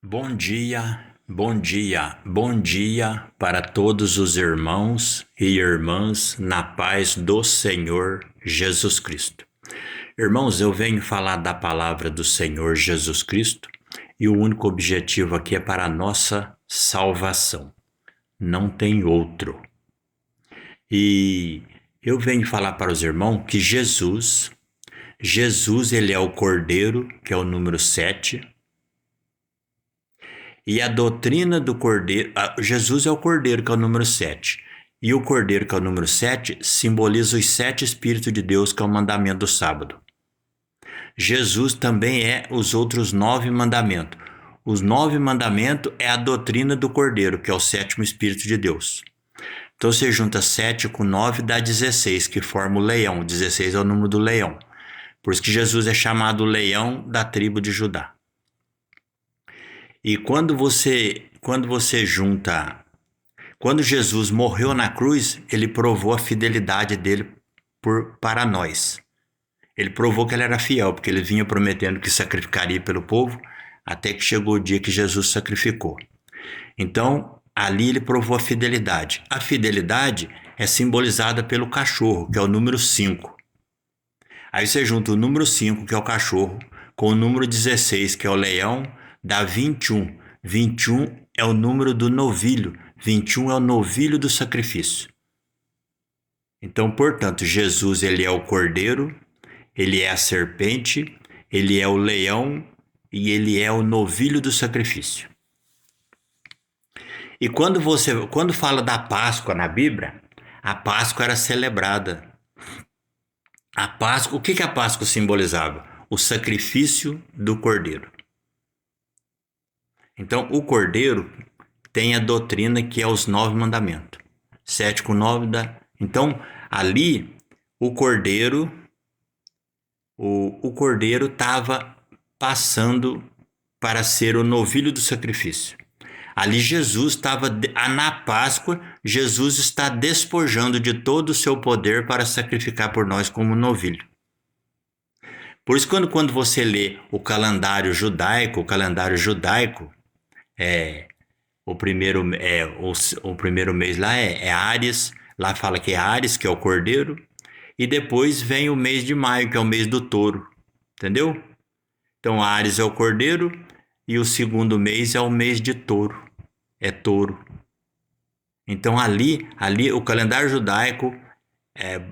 Bom dia, bom dia, bom dia para todos os irmãos e irmãs na paz do Senhor Jesus Cristo. Irmãos, eu venho falar da palavra do Senhor Jesus Cristo e o único objetivo aqui é para a nossa salvação. Não tem outro. E eu venho falar para os irmãos que Jesus ele é o Cordeiro, que é o número 7. E a doutrina do Cordeiro, Jesus é o Cordeiro, que é o número 7. E o Cordeiro, que é o número 7, simboliza os 7 Espíritos de Deus, que é o mandamento do sábado. Jesus também é os outros 9 mandamentos. Os 9 mandamentos é a doutrina do Cordeiro, que é o 7º Espírito de Deus. Então você junta 7 com 9, dá 16, que forma o leão. 16 é o número do leão. Por isso que Jesus é chamado leão da tribo de Judá. E quando Jesus morreu na cruz, ele provou a fidelidade dele para nós. Ele provou que ele era fiel, porque ele vinha prometendo que sacrificaria pelo povo, até que chegou o dia que Jesus sacrificou. Então, ali ele provou a fidelidade. A fidelidade é simbolizada pelo cachorro, que é o número 5. Aí você junta o número 5, que é o cachorro, com o número 16, que é o leão, dá 21. 21 é o número do novilho. 21 é o novilho do sacrifício. Então, portanto, Jesus ele é o cordeiro, ele é a serpente, ele é o leão e ele é o novilho do sacrifício. E quando fala da Páscoa na Bíblia, a Páscoa era celebrada. A Páscoa, o que a Páscoa simbolizava? O sacrifício do cordeiro. Então, o cordeiro tem a doutrina que é os 9 mandamentos. 7 com 9 dá. Então, ali, o cordeiro estava passando para ser o novilho do sacrifício. Ali Jesus estava, na Páscoa, Jesus está despojando de todo o seu poder para sacrificar por nós como novilho. Por isso, quando você lê o calendário judaico o primeiro mês lá é Áries, lá fala que é Áries, que é o cordeiro, e depois vem o mês de maio, que é o mês do touro, entendeu? Então Áries é o cordeiro e o segundo mês é o mês de touro, é touro. Então ali o calendário judaico,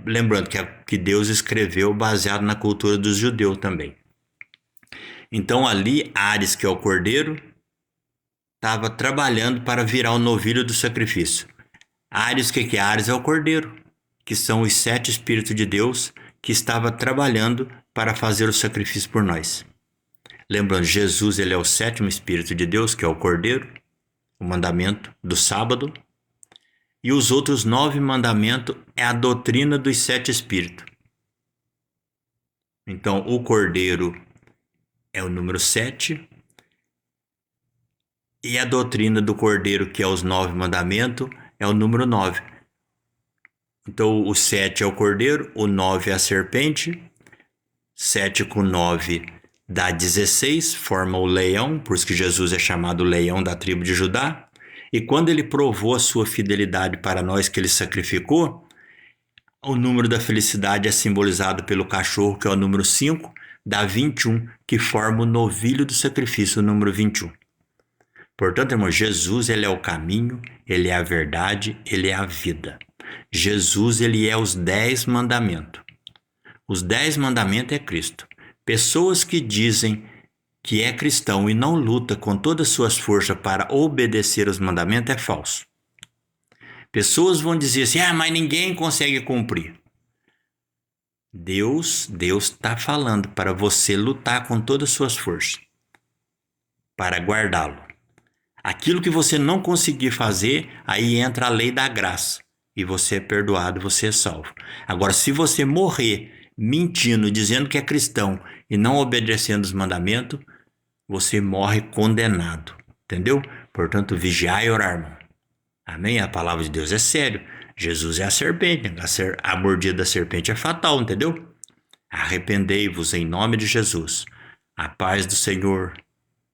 lembrando que Deus escreveu baseado na cultura dos judeus também. Então ali Áries, que é o cordeiro, estava trabalhando para virar o novilho do sacrifício. Áries, o que é Áries? É o cordeiro, que são os 7 Espíritos de Deus que estava trabalhando para fazer o sacrifício por nós. Lembrando, Jesus ele é o 7º Espírito de Deus, que é o cordeiro, o mandamento do sábado, e os outros 9 mandamentos é a doutrina dos 7 Espíritos. Então, o cordeiro é o número 7, e a doutrina do cordeiro, que é os 9 mandamentos, é o número 9. Então, o 7 é o cordeiro, o 9 é a serpente, 7 com 9 dá 16, forma o leão, por isso que Jesus é chamado leão da tribo de Judá. E quando ele provou a sua fidelidade para nós, que ele sacrificou, o número da felicidade é simbolizado pelo cachorro, que é o número 5, dá 21, que forma o novilho do sacrifício, o número 21. Portanto, irmão, Jesus ele é o caminho, ele é a verdade, ele é a vida. Jesus ele é os 10 mandamentos. Os 10 mandamentos é Cristo. Pessoas que dizem que é cristão e não luta com todas as suas forças para obedecer os mandamentos é falso. Pessoas vão dizer assim, mas ninguém consegue cumprir. Deus está falando para você lutar com todas as suas forças para guardá-lo. Aquilo que você não conseguir fazer, aí entra a lei da graça. E você é perdoado, você é salvo. Agora, se você morrer mentindo, dizendo que é cristão e não obedecendo os mandamentos, você morre condenado. Entendeu? Portanto, vigiai e orar, irmão. Amém? A palavra de Deus é sério. Jesus é a serpente. A mordida da serpente é fatal, entendeu? Arrependei-vos em nome de Jesus. A paz do Senhor